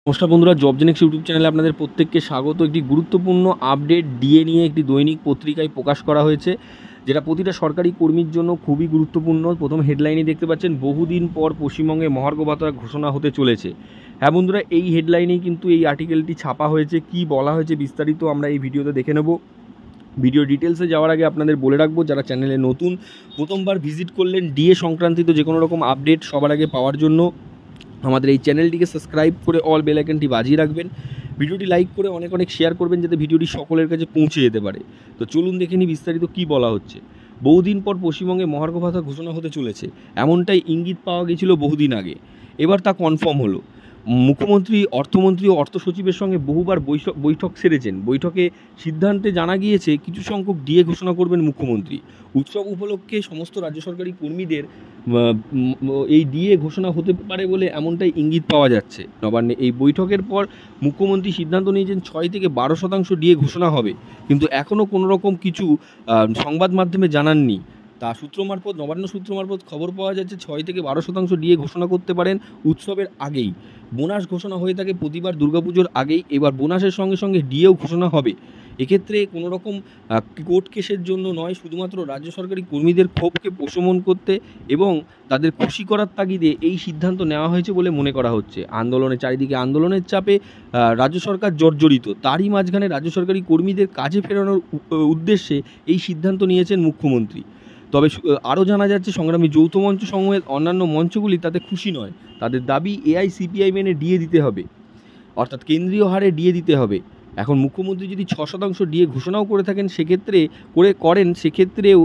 নমস্কার বন্ধুরা, জবজেনিক্স ইউটিউব চ্যানেলে আপনাদের প্রত্যেককে স্বাগত। একটি গুরুত্বপূর্ণ আপডেট ডিএ নিয়ে একটি দৈনিক পত্রিকায় প্রকাশ করা হয়েছে, যেটা প্রতিটা সরকারি কর্মীর জন্য খুবই গুরুত্বপূর্ণ। প্রথম হেডলাইনে দেখতে পাচ্ছেন, বহুদিন পর পশ্চিমবঙ্গে মহার্ঘ ভাতা ঘোষণা হতে চলেছে। হ্যাঁ বন্ধুরা, এই হেডলাইনেই কিন্তু এই আর্টিকেলটি ছাপা হয়েছে। কি বলা হয়েছে বিস্তারিত আমরা এই ভিডিওতে দেখে নেব। ভিডিও ডিটেলসে যাওয়ার আগে আপনাদের বলে রাখবো, যারা চ্যানেলে নতুন, প্রথমবার ভিজিট করলেন, ডিএ সংক্রান্তিত যে কোনো রকম আপডেট সবার আগে পাওয়ার জন্য আমাদের এই চ্যানেলটিকে সাবস্ক্রাইব করে অল বেল আইকনটি বাজিয়ে রাখবেন। ভিডিওটি লাইক করে অনেক অনেক শেয়ার করবেন, যাতে ভিডিওটি সকলের কাছে পৌঁছে যেতে পারে। তো চলুন দেখে নিই বিস্তারিত কী বলা হচ্ছে। বহুদিন পর পশ্চিমবঙ্গে মহার্ঘ ভাতা ঘোষণা হতে চলেছে, এমনটাই ইঙ্গিত পাওয়া গেছিল বহুদিন আগে। এবার তা কনফার্ম হলো। মুখ্যমন্ত্রী, অর্থমন্ত্রী ও অর্থ সচিবের সঙ্গে বহুবার বৈঠক সেরেছেন। বৈঠকে সিদ্ধান্তে জানা গিয়েছে কিছু সংখ্যক ডিএ ঘোষণা করবেন মুখ্যমন্ত্রী। উৎসব উপলক্ষে সমস্ত রাজ্য সরকারি কর্মীদের এই ডিএ ঘোষণা হতে পারে বলে এমনটাই ইঙ্গিত পাওয়া যাচ্ছে। নবান্নে এই বৈঠকের পর মুখ্যমন্ত্রী সিদ্ধান্ত নিয়েছেন 6 থেকে 12% ডিএ ঘোষণা হবে, কিন্তু এখনও কোনো রকম কিছু সংবাদ মাধ্যমে জানাননি। তা নবান্ন সূত্র মারফত খবর পাওয়া যাচ্ছে 6 থেকে 12% ডিএ ঘোষণা করতে পারেন উৎসবের আগেই। বোনাস ঘোষণা হয়ে থাকে প্রতিবার দুর্গাপুজোর আগেই, এবার বোনাসের সঙ্গে সঙ্গে ডিএও ঘোষণা হবে। এক্ষেত্রে কোনো রকম কোর্ট কেসের জন্য নয়, শুধুমাত্র রাজ্য সরকারি কর্মীদের ক্ষোভকে প্রশমন করতে এবং তাদের খুশি করার তাগিদে এই সিদ্ধান্ত নেওয়া হয়েছে বলে মনে করা হচ্ছে। চারিদিকে আন্দোলনের চাপে রাজ্য সরকার জর্জরিত। তারই মাঝখানে রাজ্য সরকারি কর্মীদের কাজে ফেরানোর উদ্দেশ্যে এই সিদ্ধান্ত নিয়েছেন মুখ্যমন্ত্রী। তবে আরও জানা যাচ্ছে, সংগ্রামী যৌথ মঞ্চ সমূহের অন্যান্য মঞ্চগুলি তাতে খুশি নয়। তাদের দাবি এআইসিপিআই মেনে ডিএ দিতে হবে, অর্থাৎ কেন্দ্রীয় হারে ডিএ দিতে হবে। এখন মুখ্যমন্ত্রী যদি 6% ডিএ ঘোষণাও করে থাকেন, সেক্ষেত্রেও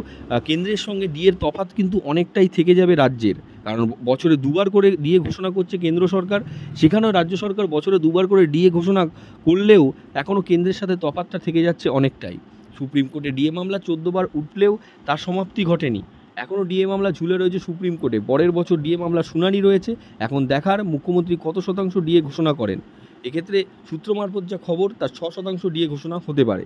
কেন্দ্রের সঙ্গে ডিএর তফাৎ কিন্তু অনেকটাই থেকে যাবে রাজ্যের। কারণ বছরে দুবার করে ডিএ ঘোষণা করছে কেন্দ্র সরকার, সেখানেও রাজ্য সরকার বছরে দুবার করে ডিএ ঘোষণা করলেও এখনও কেন্দ্রের সাথে তফাৎটা থেকে যাচ্ছে অনেকটাই। সুপ্রিম কোর্টে ডিএ মামলা 14 বার উঠলেও তার সমাপ্তি ঘটেনি। এখনও ডিএ মামলা ঝুলে রয়েছে সুপ্রিম কোর্টে। পরের বছর ডিএ মামলা শুনানি রয়েছে। এখন দেখার মুখ্যমন্ত্রী কত শতাংশ ডিএ ঘোষণা করেন। এক্ষেত্রে সূত্র মারফত যা খবর, তার 6% ডিএ ঘোষণা হতে পারে।